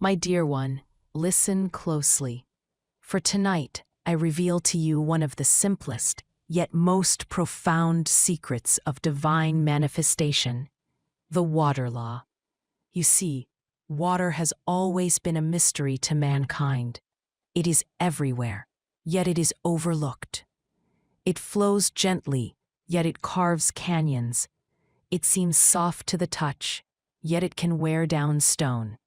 My dear one, listen closely. For tonight, I reveal to you one of the simplest, yet most profound secrets of divine manifestation, the water law. You see, water has always been a mystery to mankind. It is everywhere, yet it is overlooked. It flows gently, yet it carves canyons. It seems soft to the touch, yet it can wear down stone.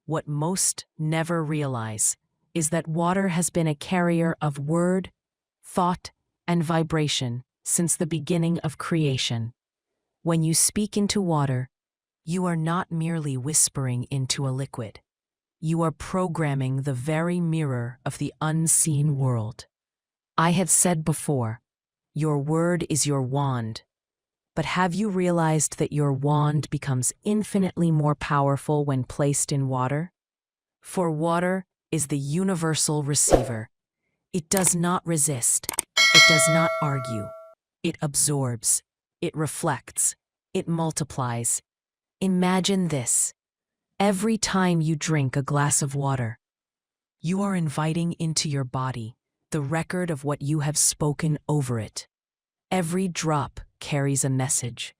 What most never realize is that water has been a carrier of word, thought, and vibration since the beginning of creation. When you speak into water, you are not merely whispering into a liquid. You are programming the very mirror of the unseen world. I have said before, your word is your wand. But have you realized that your wand becomes infinitely more powerful when placed in water? For water is the universal receiver. It does not resist. It does not argue. It absorbs. It reflects. It multiplies. Imagine this. Every time you drink a glass of water, you are inviting into your body the record of what you have spoken over it. Every drop carries a message.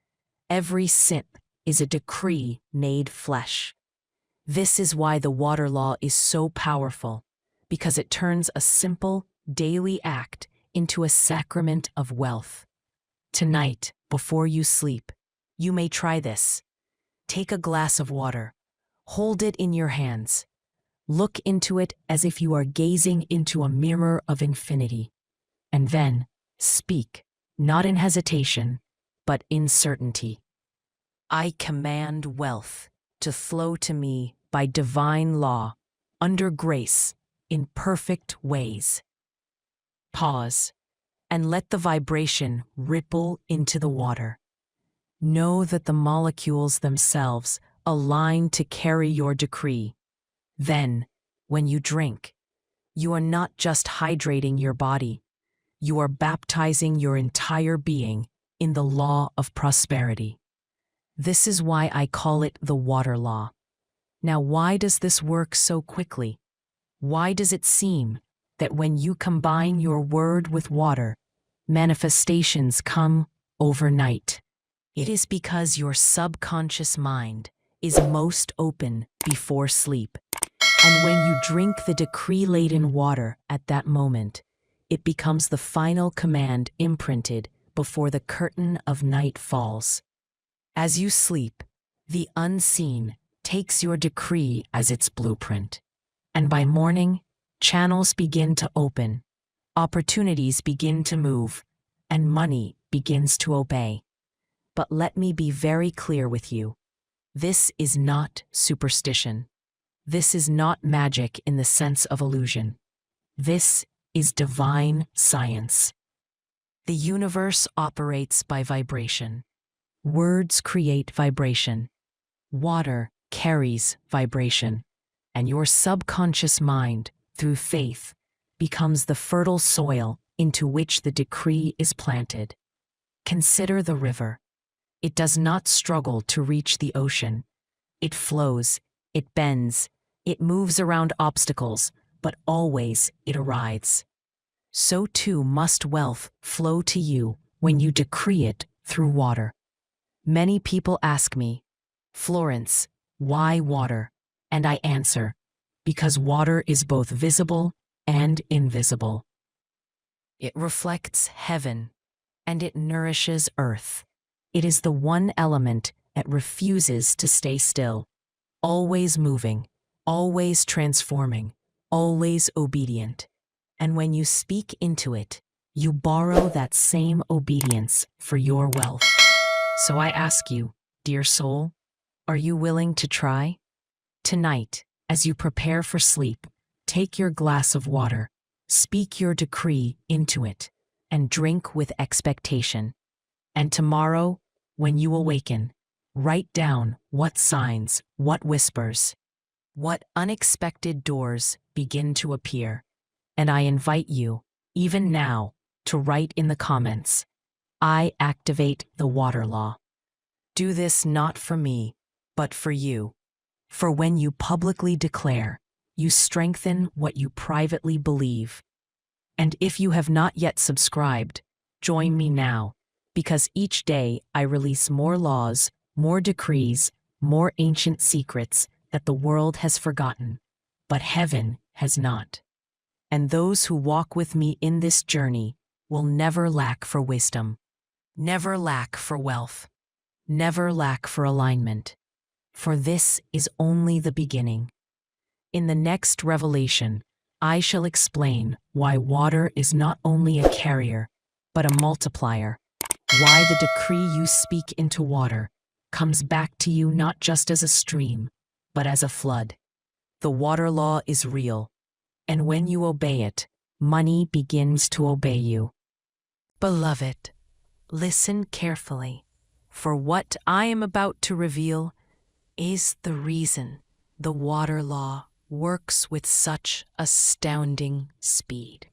Every sip is a decree made flesh. This is why the water law is so powerful, because it turns a simple, daily act into a sacrament of wealth. Tonight, before you sleep, you may try this. Take a glass of water. Hold it in your hands. Look into it as if you are gazing into a mirror of infinity. And then, speak, not in hesitation, but in certainty. I command wealth to flow to me by divine law, under grace, in perfect ways. Pause, and let the vibration ripple into the water. Know that the molecules themselves align to carry your decree. Then, when you drink, you are not just hydrating your body, you are baptizing your entire being in the law of prosperity. This is why I call it the water law. Now, why does this work so quickly? Why does it seem that when you combine your word with water, manifestations come overnight? It is because your subconscious mind is most open before sleep. And when you drink the decree-laden water at that moment, it becomes the final command imprinted before the curtain of night falls. As you sleep, the unseen takes your decree as its blueprint. And by morning, channels begin to open, opportunities begin to move, and money begins to obey. But let me be very clear with you. This is not superstition. This is not magic in the sense of illusion. This is divine science. The universe operates by vibration. Words create vibration. Water carries vibration. And your subconscious mind, through faith, becomes the fertile soil into which the decree is planted. Consider the river. It does not struggle to reach the ocean. It flows, it bends, it moves around obstacles, but always it arrives. So too must wealth flow to you when you decree it through water. Many people ask me, Florence, why water? And I answer, because water is both visible and invisible. It reflects heaven, and it nourishes earth. It is the one element that refuses to stay still, always moving, always transforming, always obedient. And when you speak into it, you borrow that same obedience for your wealth. So I ask you, dear soul, are you willing to try? Tonight, as you prepare for sleep, take your glass of water, speak your decree into it, and drink with expectation. And tomorrow, when you awaken, write down what signs, what whispers, what unexpected doors begin to appear. And I invite you, even now, to write in the comments, I activate the water law. Do this not for me, but for you. For when you publicly declare, you strengthen what you privately believe. And if you have not yet subscribed, join me now, because each day I release more laws, more decrees, more ancient secrets that the world has forgotten, but heaven has not. And those who walk with me in this journey will never lack for wisdom, never lack for wealth, never lack for alignment. For this is only the beginning. In the next revelation, I shall explain why water is not only a carrier, but a multiplier. Why the decree you speak into water comes back to you not just as a stream, but as a flood. The water law is real, and when you obey it, money begins to obey you. Beloved, listen carefully, for what I am about to reveal is the reason the water law works with such astounding speed.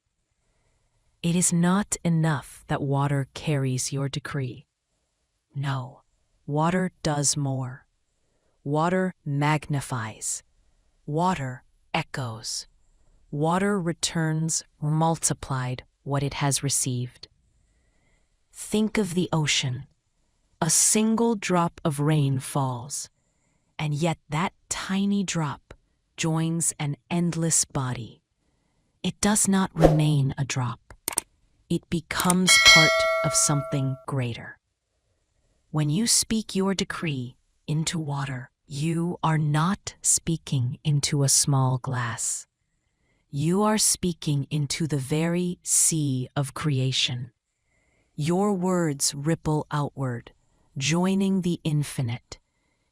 It is not enough that water carries your decree. No, water does more. Water magnifies. Water echoes. Water returns multiplied what it has received. Think of the ocean. A single drop of rain falls, and yet that tiny drop joins an endless body. It does not remain a drop. It becomes part of something greater. When you speak your decree into water, you are not speaking into a small glass. You are speaking into the very sea of creation. Your words ripple outward, joining the infinite,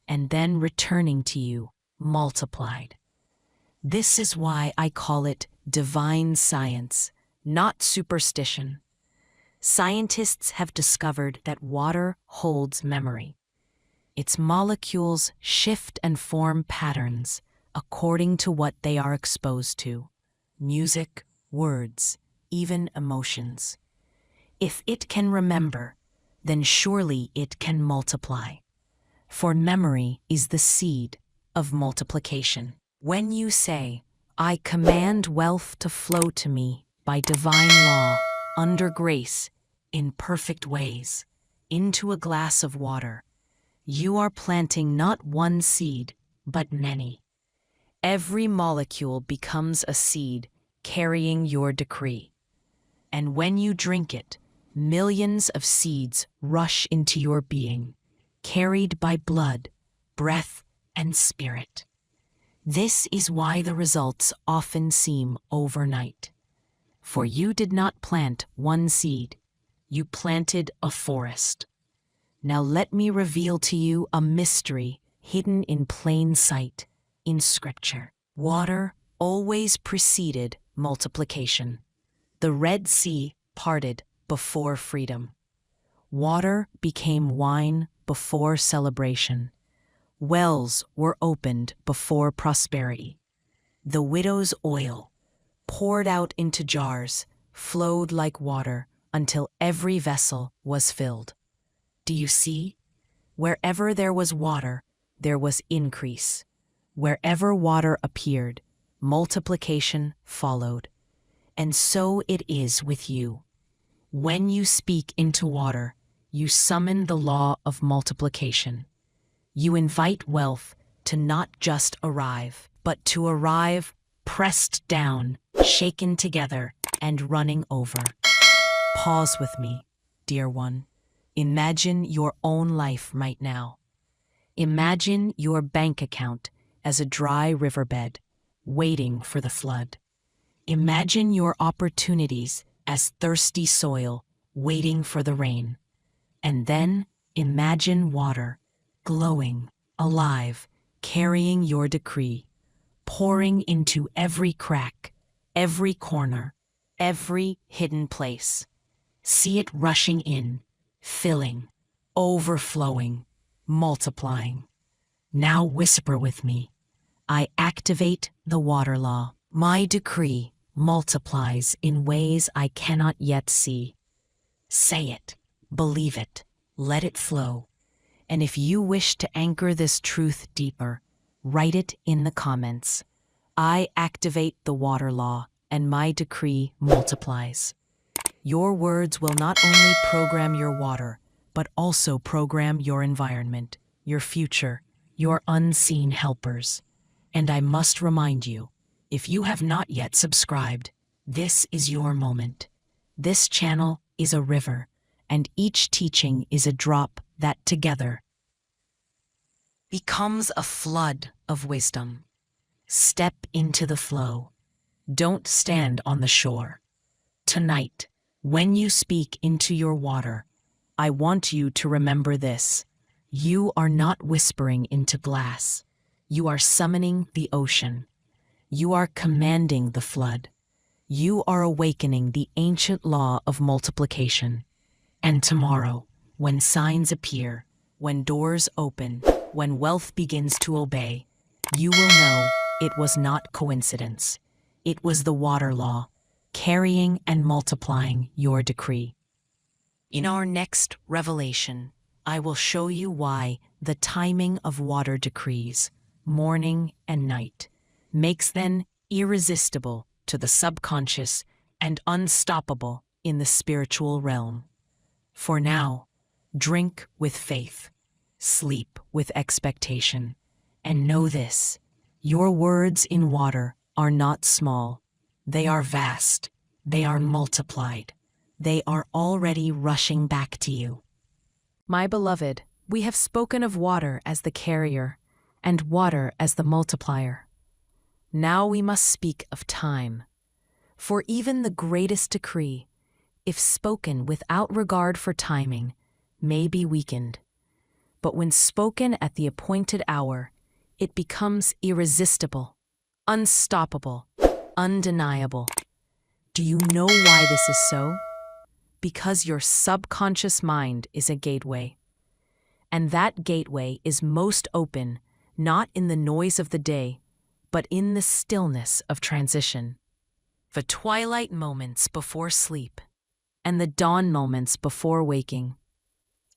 and then returning to you, multiplied. This is why I call it divine science, not superstition. Scientists have discovered that water holds memory. Its molecules shift and form patterns according to what they are exposed to: music, words, even emotions. If it can remember, then surely it can multiply. For memory is the seed of multiplication. When you say, "I command wealth to flow to me by divine law, under grace, in perfect ways, into a glass of water," you are planting not one seed, but many. Every molecule becomes a seed carrying your decree. And when you drink it, millions of seeds rush into your being, carried by blood, breath, and spirit. This is why the results often seem overnight. For you did not plant one seed, you planted a forest. Now let me reveal to you a mystery hidden in plain sight in Scripture. Water always preceded multiplication. The Red Sea parted before freedom. Water became wine before celebration. Wells were opened before prosperity. The widow's oil, poured out into jars, flowed like water until every vessel was filled. Do you see? Wherever there was water, there was increase. Wherever water appeared, multiplication followed. And so it is with you. When you speak into water, you summon the law of multiplication. You invite wealth to not just arrive, but to arrive pressed down, shaken together, and running over. Pause with me, dear one. Imagine your own life right now. Imagine your bank account as a dry riverbed, waiting for the flood. Imagine your opportunities as thirsty soil, waiting for the rain. And then imagine water, glowing, alive, carrying your decree, pouring into every crack, every corner, every hidden place. See it rushing in, filling, overflowing, multiplying. Now whisper with me. I activate the water law. My decree multiplies in ways I cannot yet see. Say it, believe it, let it flow. And if you wish to anchor this truth deeper, write it in the comments. I activate the water law, and my decree multiplies. Your words will not only program your water, but also program your environment, your future, your unseen helpers. And I must remind you, if you have not yet subscribed, this is your moment. This channel is a river, and each teaching is a drop that together becomes a flood of wisdom. Step into the flow. Don't stand on the shore. Tonight, when you speak into your water, I want you to remember this. You are not whispering into glass. You are summoning the ocean. You are commanding the flood. You are awakening the ancient law of multiplication. And tomorrow, when signs appear, when doors open, when wealth begins to obey, you will know it was not coincidence. It was the water law, carrying and multiplying your decree. In our next revelation, I will show you why the timing of water decrees, morning and night, makes them irresistible to the subconscious and unstoppable in the spiritual realm. For now, drink with faith, sleep with expectation, and know this: your words in water are not small. They are vast. They are multiplied. They are already rushing back to you. My beloved, we have spoken of water as the carrier and water as the multiplier. Now we must speak of time. For even the greatest decree, if spoken without regard for timing, may be weakened. But when spoken at the appointed hour, it becomes irresistible, unstoppable, undeniable. Do you know why this is so? Because your subconscious mind is a gateway. And that gateway is most open, not in the noise of the day, but in the stillness of transition. The twilight moments before sleep, and the dawn moments before waking.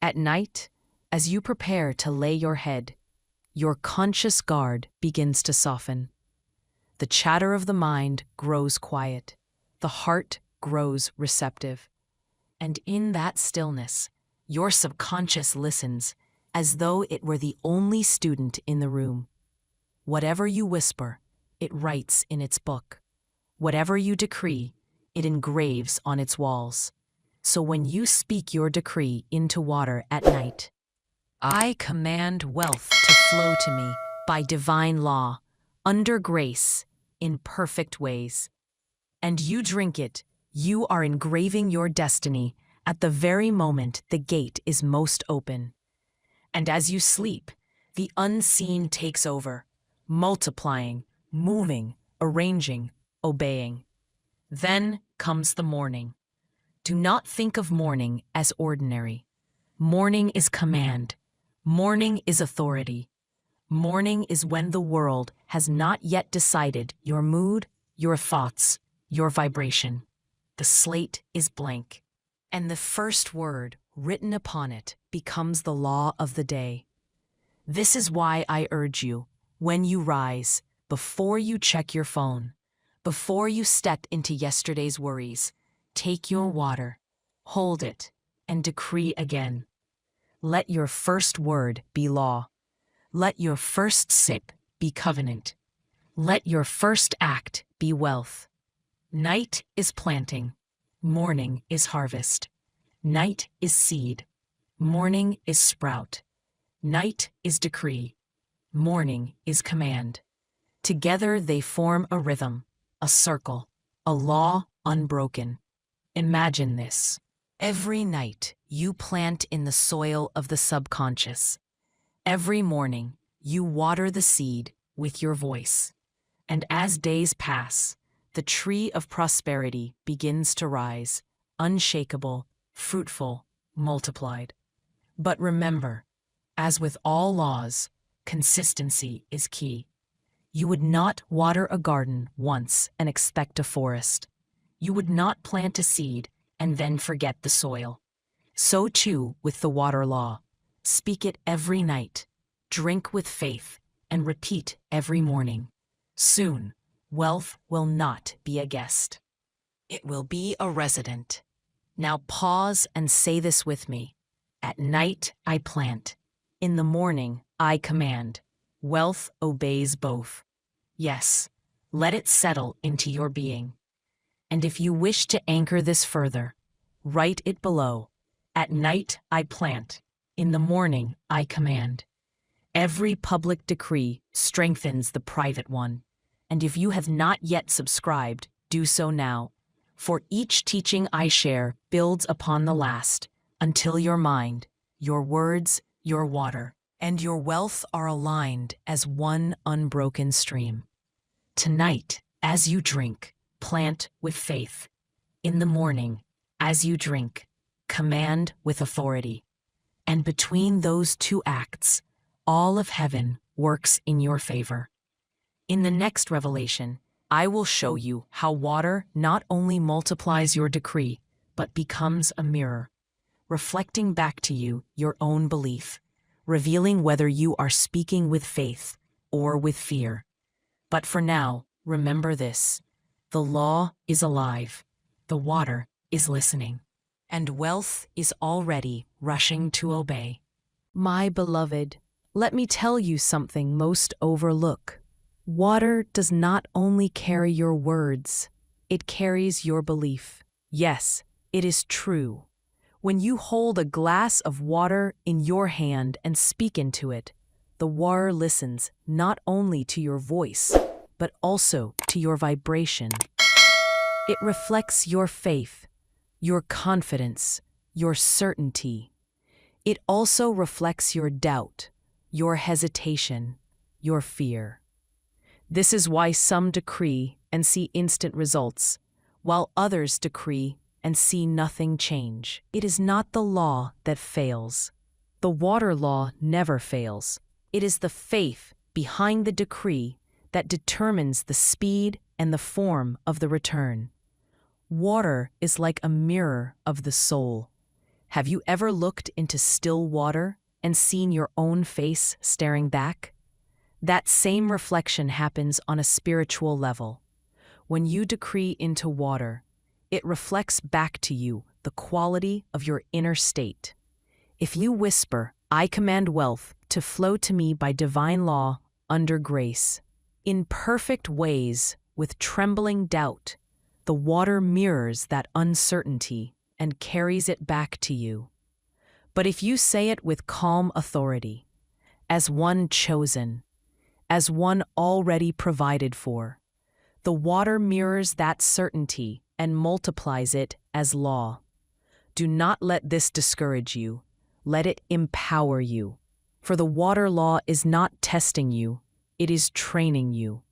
At night, as you prepare to lay your head, your conscious guard begins to soften. The chatter of the mind grows quiet. The heart grows receptive. And in that stillness, your subconscious listens as though it were the only student in the room. Whatever you whisper, it writes in its book. Whatever you decree, it engraves on its walls. So when you speak your decree into water at night, I command wealth to flow to me by divine law, under grace, in perfect ways. And you drink it, you are engraving your destiny at the very moment the gate is most open. And as you sleep, the unseen takes over, multiplying, moving, arranging, obeying. Then comes the morning. Do not think of morning as ordinary. Morning is command. Morning is authority. Morning is when the world has not yet decided your mood, your thoughts, your vibration. The slate is blank, and the first word written upon it becomes the law of the day. This is why I urge you, when you rise, before you check your phone, before you step into yesterday's worries, take your water, hold it, and decree again. Let your first word be law. Let your first sip be covenant. Let your first act be wealth. Night is planting. Morning is harvest. Night is seed. Morning is sprout. Night is decree. Morning is command. Together they form a rhythm, a circle, a law unbroken. Imagine this. Every night you plant in the soil of the subconscious. Every morning you water the seed with your voice. And as days pass, the tree of prosperity begins to rise, unshakable, fruitful, multiplied. But remember, as with all laws, consistency is key. You would not water a garden once and expect a forest. You would not plant a seed and then forget the soil. So too with the water law. Speak it every night, drink with faith, and repeat every morning. Soon, wealth will not be a guest. It will be a resident. Now pause and say this with me. At night I plant. In the morning I command. Wealth obeys both. Yes, let it settle into your being. And if you wish to anchor this further, write it below. At night I plant. In the morning I command. Every public decree strengthens the private one. And if you have not yet subscribed, do so now. For each teaching I share builds upon the last, until your mind, your words, your water, and your wealth are aligned as one unbroken stream. Tonight, as you drink, plant with faith. In the morning, as you drink, command with authority. And between those two acts, all of heaven works in your favor. In the next revelation, I will show you how water not only multiplies your decree, but becomes a mirror, reflecting back to you your own belief, revealing whether you are speaking with faith or with fear. But for now, remember this: the law is alive, the water is listening, and wealth is already rushing to obey. My beloved, let me tell you something most overlook. Water does not only carry your words, it carries your belief. Yes, it is true. When you hold a glass of water in your hand and speak into it, the water listens not only to your voice, but also to your vibration. It reflects your faith, your confidence, your certainty. It also reflects your doubt, your hesitation, your fear. This is why some decree and see instant results, while others decree and see nothing change. It is not the law that fails. The water law never fails. It is the faith behind the decree that determines the speed and the form of the return. Water is like a mirror of the soul. Have you ever looked into still water and seen your own face staring back? That same reflection happens on a spiritual level. When you decree into water, it reflects back to you the quality of your inner state. If you whisper, "I command wealth to flow to me by divine law under grace," in perfect ways, with trembling doubt, the water mirrors that uncertainty and carries it back to you. But if you say it with calm authority, as one chosen, as one already provided for, the water mirrors that certainty and multiplies it as law. Do not let this discourage you. Let it empower you. For the water law is not testing you, it is training you.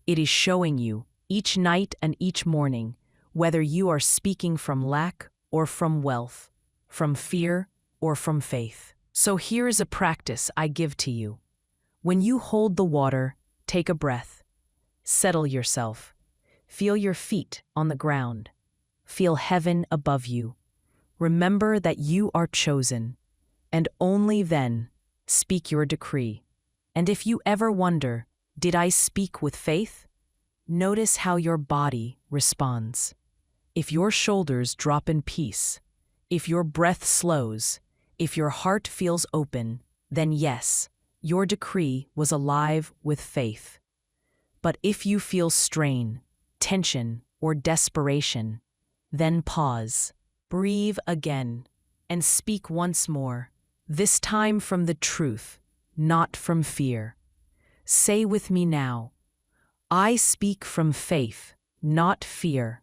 It is showing you, each night and each morning, whether you are speaking from lack or from wealth, from fear or from faith. So here is a practice I give to you. When you hold the water, take a breath. Settle yourself. Feel your feet on the ground. Feel heaven above you. Remember that you are chosen, and only then speak your decree. And if you ever wonder, did I speak with faith? Notice how your body responds. If your shoulders drop in peace, if your breath slows, if your heart feels open, then yes, your decree was alive with faith. But if you feel strain, tension, or desperation, then pause, breathe again, and speak once more, this time from the truth, not from fear. Say with me now, I speak from faith, not fear.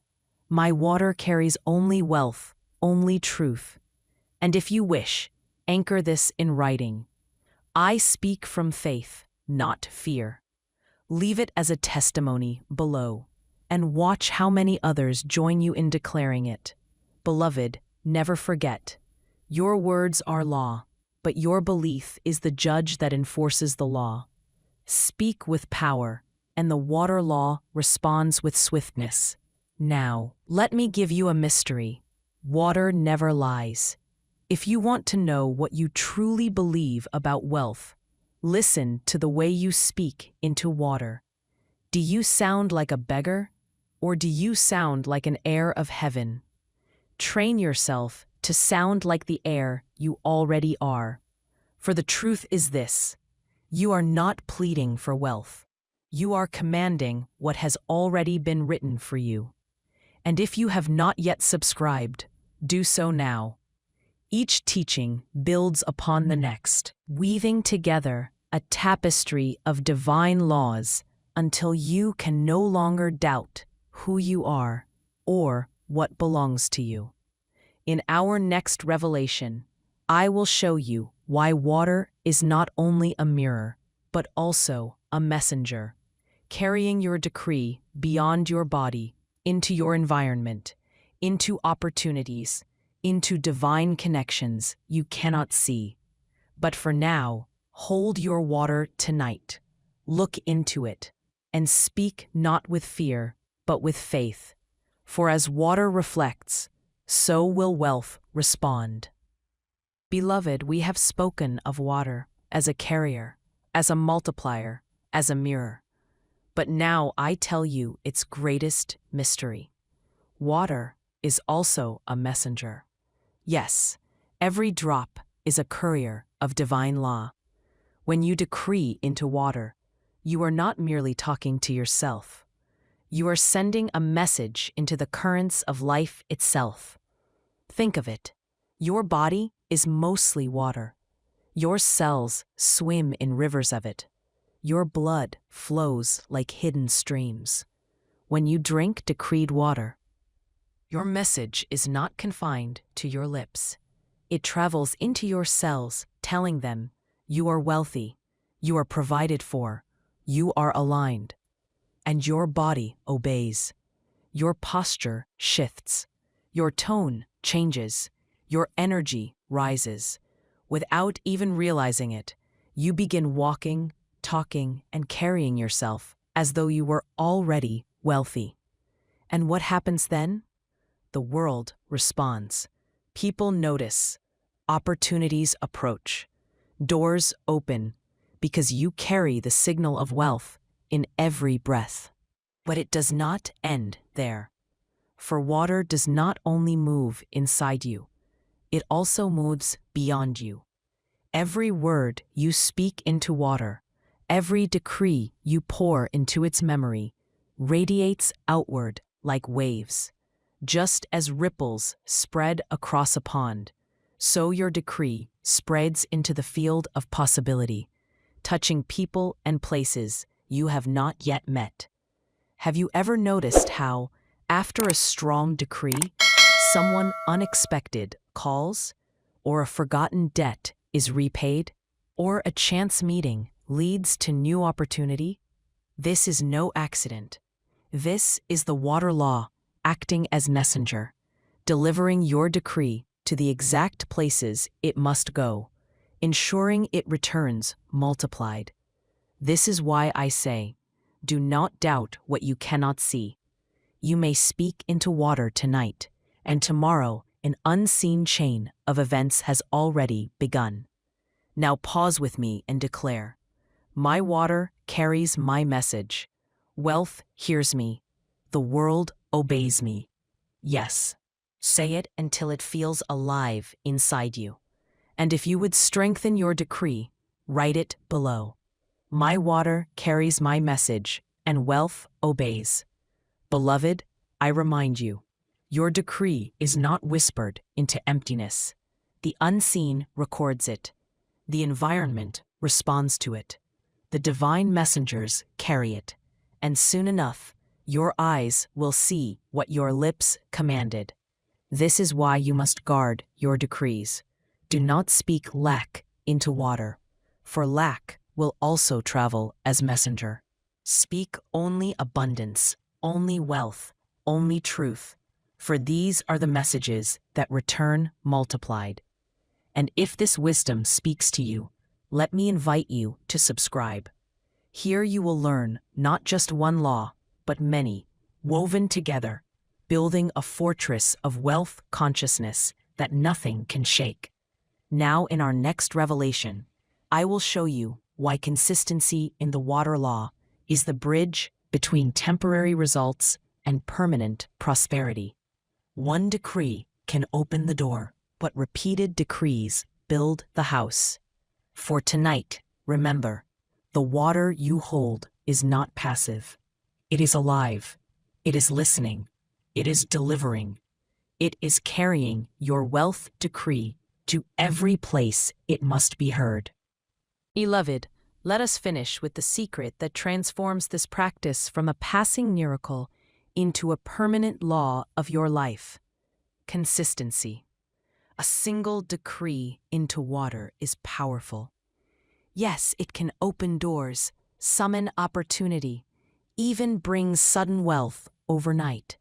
My water carries only wealth, only truth. And if you wish, anchor this in writing. I speak from faith, not fear. Leave it as a testimony below, and watch how many others join you in declaring it. Beloved, never forget, your words are law, but your belief is the judge that enforces the law. Speak with power, and the water law responds with swiftness. Now, let me give you a mystery. Water never lies. If you want to know what you truly believe about wealth, Listen to the way you speak into water. Do you sound like a beggar, or do you sound like an heir of heaven? Train yourself to sound like the heir you already are. For the truth is this: you are not pleading for wealth. You are commanding what has already been written for you. And if you have not yet subscribed, do so now. Each teaching builds upon the next, weaving together a tapestry of divine laws until you can no longer doubt who you are or what belongs to you. In our next revelation, I will show you why water is not only a mirror, but also a messenger, carrying your decree beyond your body, into your environment, into opportunities, into divine connections you cannot see. But for now, hold your water tonight. Look into it, and speak not with fear, but with faith. For as water reflects, so will wealth respond. Beloved, we have spoken of water as a carrier, as a multiplier, as a mirror. But now I tell you its greatest mystery. Water is also a messenger. Yes, every drop is a courier of divine law. When you decree into water, you are not merely talking to yourself. You are sending a message into the currents of life itself. Think of it. Your body is mostly water. Your cells swim in rivers of it. Your blood flows like hidden streams. When you drink decreed water, your message is not confined to your lips. It travels into your cells, telling them, you are wealthy, you are provided for, you are aligned. And your body obeys. Your posture shifts. Your tone changes. Your energy rises. Without even realizing it, you begin walking, talking, and carrying yourself as though you were already wealthy. And what happens then? The world responds. People notice. Opportunities approach. Doors open because you carry the signal of wealth in every breath. But it does not end there. For water does not only move inside you, it also moves beyond you. Every word you speak into water, every decree you pour into its memory, radiates outward like waves. Just as ripples spread across a pond, so your decree spreads into the field of possibility, touching people and places you have not yet met. Have you ever noticed how, after a strong decree, someone unexpected calls, or a forgotten debt is repaid, or a chance meeting leads to new opportunity? This is no accident. This is the water law acting as messenger, delivering your decree to the exact places it must go, ensuring it returns multiplied. This is why I say, do not doubt what you cannot see. You may speak into water tonight, and tomorrow an unseen chain of events has already begun. Now pause with me and declare, my water carries my message. Wealth hears me. The world obeys me. Yes, say it until it feels alive inside you. And if you would strengthen your decree, write it below. My water carries my message, and wealth obeys. Beloved, I remind you, your decree is not whispered into emptiness. The unseen records it. The environment responds to it. The divine messengers carry it. And soon enough, your eyes will see what your lips commanded. This is why you must guard your decrees. Do not speak lack into water, for lack will also travel as messenger. Speak only abundance, only wealth, only truth, for these are the messages that return multiplied. And if this wisdom speaks to you, let me invite you to subscribe. Here you will learn not just one law, but many, woven together, building a fortress of wealth consciousness that nothing can shake. Now in our next revelation, I will show you why consistency in the water law is the bridge between temporary results and permanent prosperity. One decree can open the door, but repeated decrees build the house. For tonight, remember, the water you hold is not passive. It is alive. It is listening. It is delivering. It is carrying your wealth decree to every place it must be heard. Beloved, let us finish with the secret that transforms this practice from a passing miracle into a permanent law of your life. Consistency. A single decree into water is powerful. Yes, it can open doors, summon opportunity, even bring sudden wealth overnight.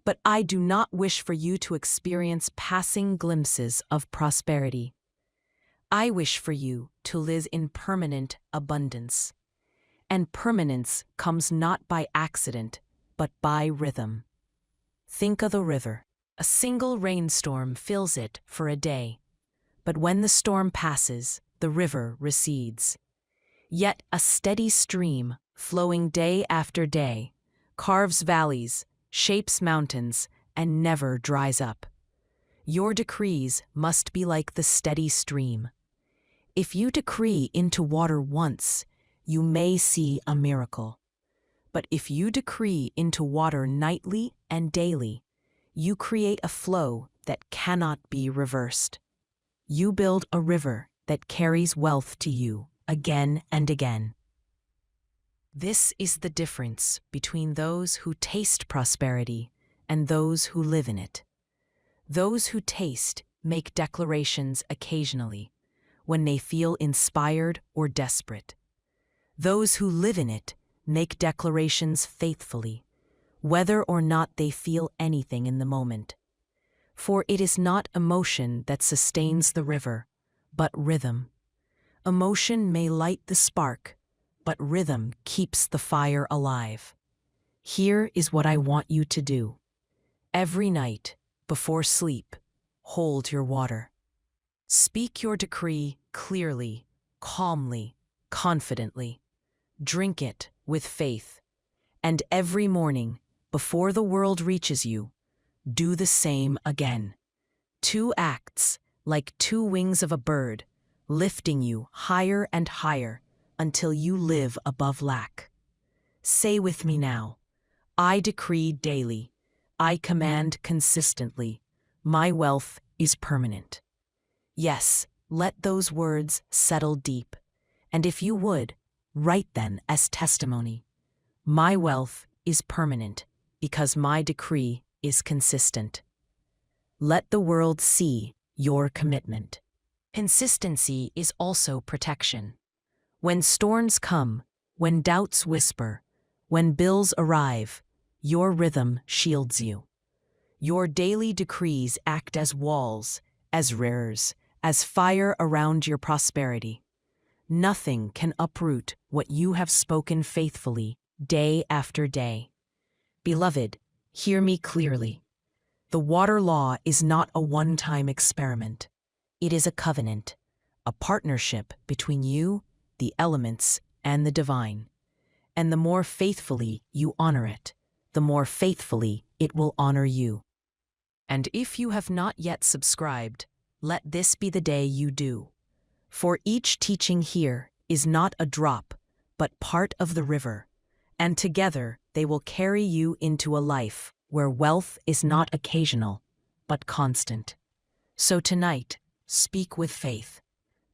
But I do not wish for you to experience passing glimpses of prosperity. I wish for you to live in permanent abundance. And permanence comes not by accident, but by rhythm. Think of the river. A single rainstorm fills it for a day. But when the storm passes, the river recedes. Yet a steady stream, flowing day after day, carves valleys, shapes mountains, and never dries up. Your decrees must be like the steady stream. If you decree into water once, you may see a miracle. But if you decree into water nightly and daily, you create a flow that cannot be reversed. You build a river that carries wealth to you again and again. This is the difference between those who taste prosperity and those who live in it. Those who taste make declarations occasionally, when they feel inspired or desperate. Those who live in it make declarations faithfully, whether or not they feel anything in the moment. For it is not emotion that sustains the river, but rhythm. Emotion may light the spark, but rhythm keeps the fire alive. Here is what I want you to do. Every night, before sleep, hold your water. Speak your decree clearly, calmly, confidently. Drink it with faith. And every morning, before the world reaches you, do the same again. 2 acts, like 2 wings of a bird, lifting you higher and higher until you live above lack. Say with me now, I decree daily, I command consistently, my wealth is permanent. Yes, let those words settle deep, and if you would, write them as testimony. My wealth is permanent because my decree is consistent. Let the world see your commitment. Consistency is also protection. When storms come, when doubts whisper, when bills arrive, your rhythm shields you. Your daily decrees act as walls, as rears, as fire around your prosperity. Nothing can uproot what you have spoken faithfully day after day. Beloved, hear me clearly. The water law is not a one-time experiment. It is a covenant, a partnership between you, the elements, and the divine. And the more faithfully you honor it, the more faithfully it will honor you. And if you have not yet subscribed, let this be the day you do. For each teaching here is not a drop, but part of the river, and together they will carry you into a life where wealth is not occasional, but constant. So tonight, speak with faith.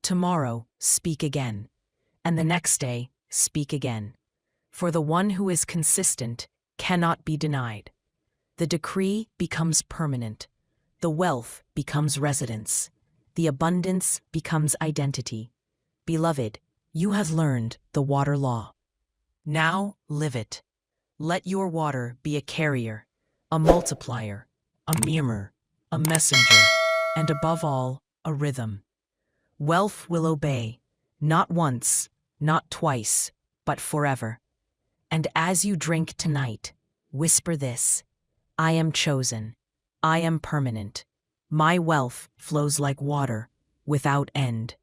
Tomorrow, speak again. And the next day, speak again. For the one who is consistent cannot be denied. The decree becomes permanent. The wealth becomes residence. The abundance becomes identity. Beloved, you have learned the water law. Now live it. Let your water be a carrier, a multiplier, a mirror, a messenger, and above all, a rhythm. Wealth will obey, not once, not twice, but forever. And as you drink tonight, whisper this: I am chosen. I am permanent. My wealth flows like water, without end.